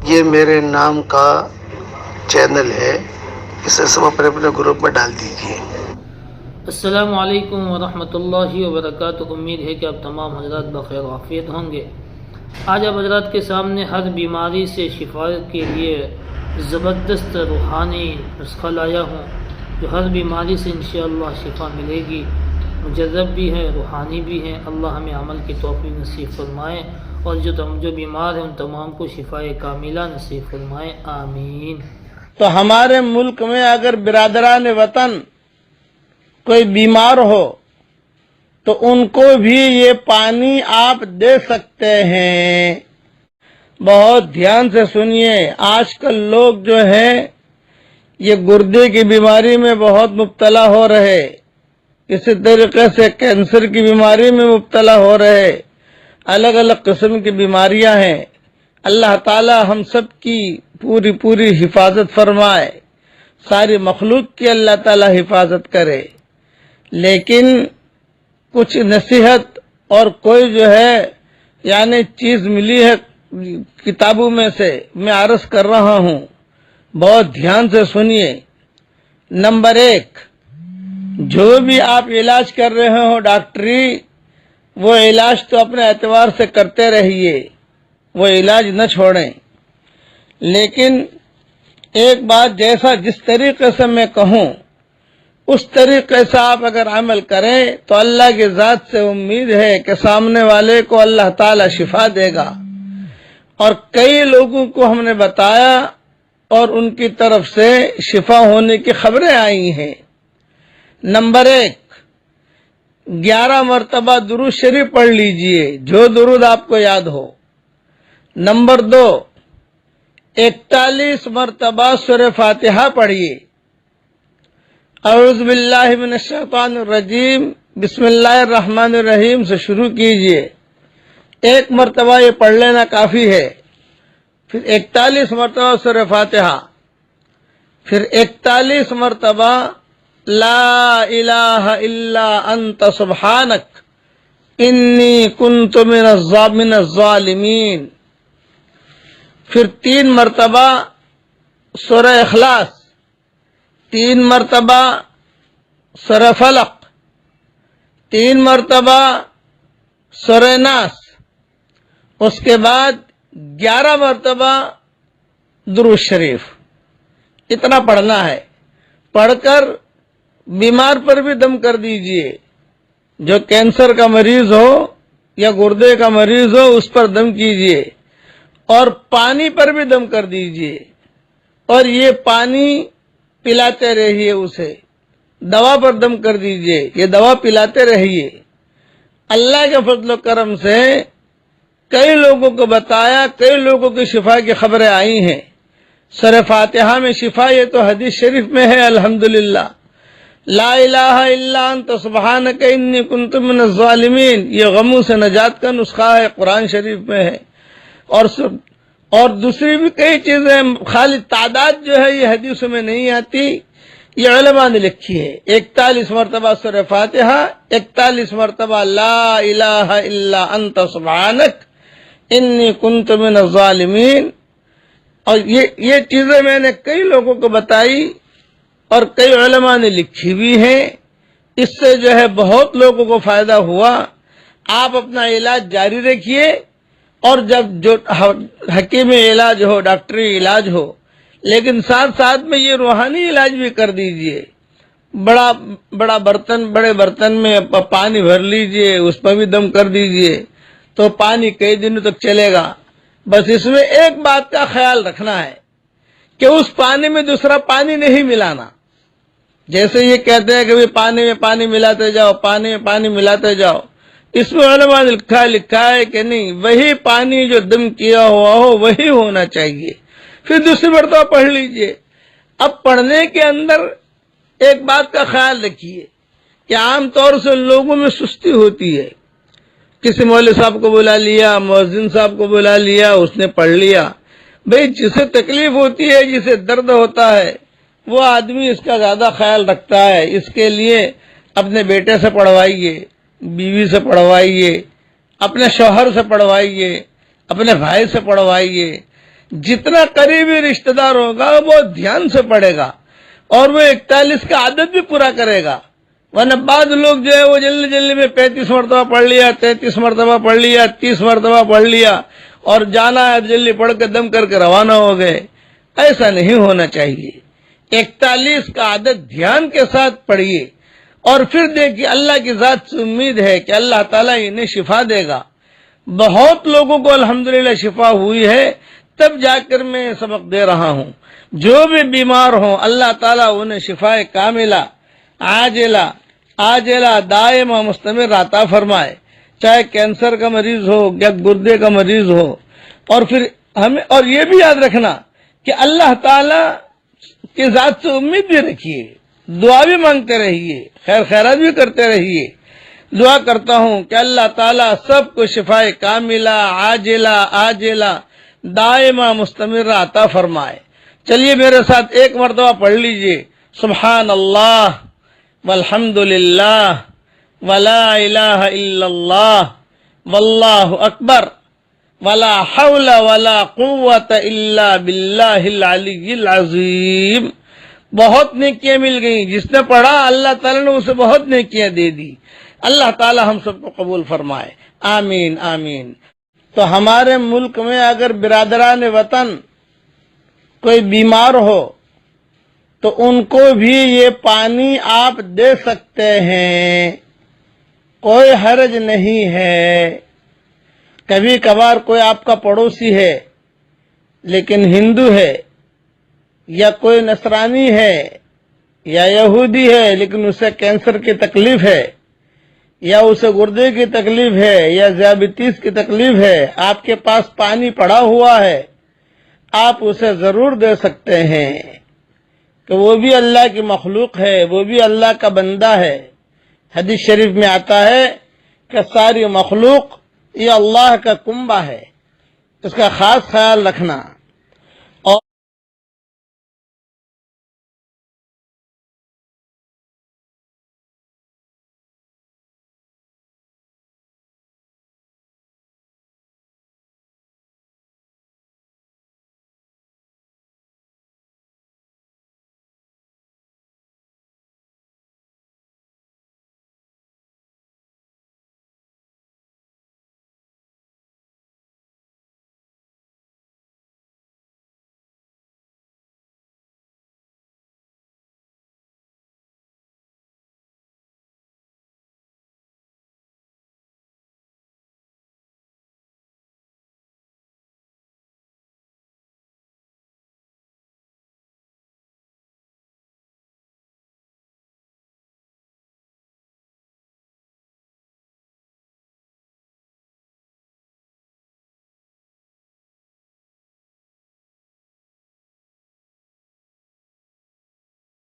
یہ میرے نام کا چینل ہے، اسے سب اپنے اپنے گروپ میں ڈال دیجیے۔ السلام علیکم ورحمۃ اللہ وبرکاتہ۔ امید ہے کہ آپ تمام حضرات بخیر و عافیت ہوں گے۔ آج آپ حضرات کے سامنے ہر بیماری سے شفا کے لیے زبردست روحانی نسخہ لایا ہوں، جو ہر بیماری سے انشاءاللہ شفا ملے گی۔ مجرب بھی ہے، روحانی بھی ہے۔ اللہ ہمیں عمل کی توفیق نصیب فرمائے، اور جو بیمار ہیں ان تمام کو شفا کاملہ نصیب فرمائے، آمین۔ تو ہمارے ملک میں اگر برادران وطن کوئی بیمار ہو تو ان کو بھی یہ پانی آپ دے سکتے ہیں۔ بہت دھیان سے سنیے، آج کل لوگ جو ہیں یہ گردے کی بیماری میں بہت مبتلا ہو رہے، اسی طریقے سے کینسر کی بیماری میں مبتلا ہو رہے، الگ الگ قسم کی بیماریاں ہیں۔ اللہ تعالی ہم سب کی پوری حفاظت فرمائے، ساری مخلوق کی اللہ تعالی حفاظت کرے۔ لیکن کچھ نصیحت اور کوئی جو ہے یعنی چیز ملی ہے کتابوں میں سے، میں عرض کر رہا ہوں، بہت دھیان سے سنیے۔ نمبر 1، جو بھی آپ علاج کر رہے ہو ڈاکٹری، وہ علاج تو اپنے اعتبار سے کرتے رہیے، وہ علاج نہ چھوڑیں۔ لیکن ایک بات، جس طریقے سے میں کہوں اس طریقے سے آپ اگر عمل کریں تو اللہ کی ذات سے امید ہے کہ سامنے والے کو اللہ تعالی شفا دے گا۔ اور کئی لوگوں کو ہم نے بتایا اور ان کی طرف سے شفا ہونے کی خبریں آئی ہیں۔ نمبر 1، 11 مرتبہ درود شریف پڑھ لیجئے، جو درود آپ کو یاد ہو۔ نمبر 2، 41 مرتبہ سورہ فاتحہ پڑھیے۔ اعوذ باللہ من الشیطان الرجیم، بسم اللہ الرحمن الرحیم سے شروع کیجئے۔ 1 مرتبہ یہ پڑھ لینا کافی ہے۔ پھر 41 مرتبہ سورہ فاتحہ، پھر 41 مرتبہ لا الہ الا انت سبحانک انی کنت من الظالمین، پھر 3 مرتبہ سورہ اخلاص، 3 مرتبہ سورہ فلق، 3 مرتبہ سورہ ناس، اس کے بعد 11 مرتبہ درود شریف۔ اتنا پڑھنا ہے۔ پڑھ کر بیمار پر بھی دم کر دیجئے، جو کینسر کا مریض ہو یا گردے کا مریض ہو اس پر دم کیجئے، اور پانی پر بھی دم کر دیجئے، اور یہ پانی پلاتے رہیے اسے۔ دوا پر دم کر دیجئے، یہ دوا پلاتے رہیے۔ اللہ کے فضل و کرم سے کئی لوگوں کو بتایا، کئی لوگوں کی شفا کی خبریں آئی ہیں۔ سورہ فاتحہ میں شفا، یہ تو حدیث شریف میں ہے الحمدللہ۔ لا الہ الا انت سبحانک انی کنت من الظالمین، یہ غموں سے نجات کا نسخہ ہے، قرآن شریف میں ہے۔ اور دوسری بھی کئی چیزیں، خالی تعداد جو ہے یہ حدیثوں میں نہیں آتی، یہ علماء نے لکھی ہے۔ 41 مرتبہ سورہ فاتحہ، 41 مرتبہ لا الہ الا انت سبحانک انی کنت من الظالمین۔ اور یہ چیزیں میں نے کئی لوگوں کو بتائی اور کئی علماء نے لکھی بھی ہیں۔ اس سے جو ہے بہت لوگوں کو فائدہ ہوا۔ آپ اپنا علاج جاری رکھیے، اور جب جو حکیم علاج ہو، ڈاکٹری علاج ہو، لیکن ساتھ میں یہ روحانی علاج بھی کر دیجئے۔ بڑے برتن میں پانی بھر لیجئے، اس پر بھی دم کر دیجئے، تو پانی کئی دنوں تک چلے گا۔ بس اس میں ایک بات کا خیال رکھنا ہے کہ اس پانی میں دوسرا پانی نہیں ملانا۔ جیسے یہ کہتے ہیں کہ پانی میں پانی ملاتے جاؤ، پانی میں پانی ملاتے جاؤ، اس میں علماء نے لکھا ہے کہ نہیں، وہی پانی جو دم کیا ہوا ہو وہی ہونا چاہیے۔ پھر دوسری مرتبہ پڑھ لیجئے۔ اب پڑھنے کے اندر ایک بات کا خیال رکھیے کہ عام طور سے لوگوں میں سستی ہوتی ہے۔ کسی مولوی صاحب کو بلا لیا، مؤذن صاحب کو بلا لیا، اس نے پڑھ لیا۔ بھئی جسے تکلیف ہوتی ہے، جسے درد ہوتا ہے، وہ آدمی اس کا زیادہ خیال رکھتا ہے۔ اس کے لیے اپنے بیٹے سے پڑھوائیے، بیوی سے پڑھوائیے، اپنے شوہر سے پڑھوائیے، اپنے بھائی سے پڑھوائیے۔ جتنا قریبی رشتہ دار ہوگا وہ بہت دھیان سے پڑھے گا اور وہ 41 کا عادت بھی پورا کرے گا. ورنہ بعض لوگ جو ہے وہ جلدی جلدی میں 35 مرتبہ پڑھ لیا، 33 مرتبہ پڑھ لیا، 30 مرتبہ پڑھ لیا اور جانا ہے جلدی پڑھ کے دم کر کے روانہ ہو گئے. ایسا نہیں ہونا چاہیے. 41 کا عادت دھیان کے ساتھ پڑھیے اور پھر دیکھیے اللہ کی ذات سے امید ہے کہ اللہ تعالیٰ انہیں شفا دے گا. بہت لوگوں کو الحمدللہ شفا ہوئی ہے، تب جا کر میں سبق دے رہا ہوں. جو بھی بیمار ہوں اللہ تعالیٰ انہیں شفا کاملہ عاجلہ دائمہ مستمر عطا فرمائے، چاہے کینسر کا مریض ہو یا گردے کا مریض ہو. اور پھر ہمیں اور یہ بھی یاد رکھنا کہ اللہ تعالیٰ کی ذات سے امید بھی رکھیے، دعا بھی مانگتے رہیے، خیر خیرات بھی کرتے رہیے. دعا کرتا ہوں کہ اللہ تعالیٰ سب کو شفا کاملہ عاجلہ دائمہ مستمر عطا فرمائے. چلیے میرے ساتھ ایک مرتبہ پڑھ لیجئے، سبحان اللہ والحمد للہ ولا الہ الا اللہ واللہ اکبر ولا حول ولا قوت الا باللہ العلی العظیم. بہت نیکیاں مل گئیں. جس نے پڑھا اللہ تعالیٰ نے اسے بہت نیکیاں دے دی. اللہ تعالیٰ ہم سب کو قبول فرمائے، آمین آمین. تو ہمارے ملک میں اگر برادران وطن کوئی بیمار ہو تو ان کو بھی یہ پانی آپ دے سکتے ہیں، کوئی حرج نہیں ہے. کبھی کبھار کوئی آپ کا پڑوسی ہے لیکن ہندو ہے، یا کوئی نصرانی ہے یا یہودی ہے لیکن اسے کینسر کی تکلیف ہے یا اسے گردے کی تکلیف ہے یا ذیابیطس کی تکلیف ہے، آپ کے پاس پانی پڑا ہوا ہے، آپ اسے ضرور دے سکتے ہیں کہ وہ بھی اللہ کی مخلوق ہے، وہ بھی اللہ کا بندہ ہے. حدیث شریف میں آتا ہے کہ ساری مخلوق یہ اللہ کا کنبہ ہے، اس کا خاص خیال رکھنا.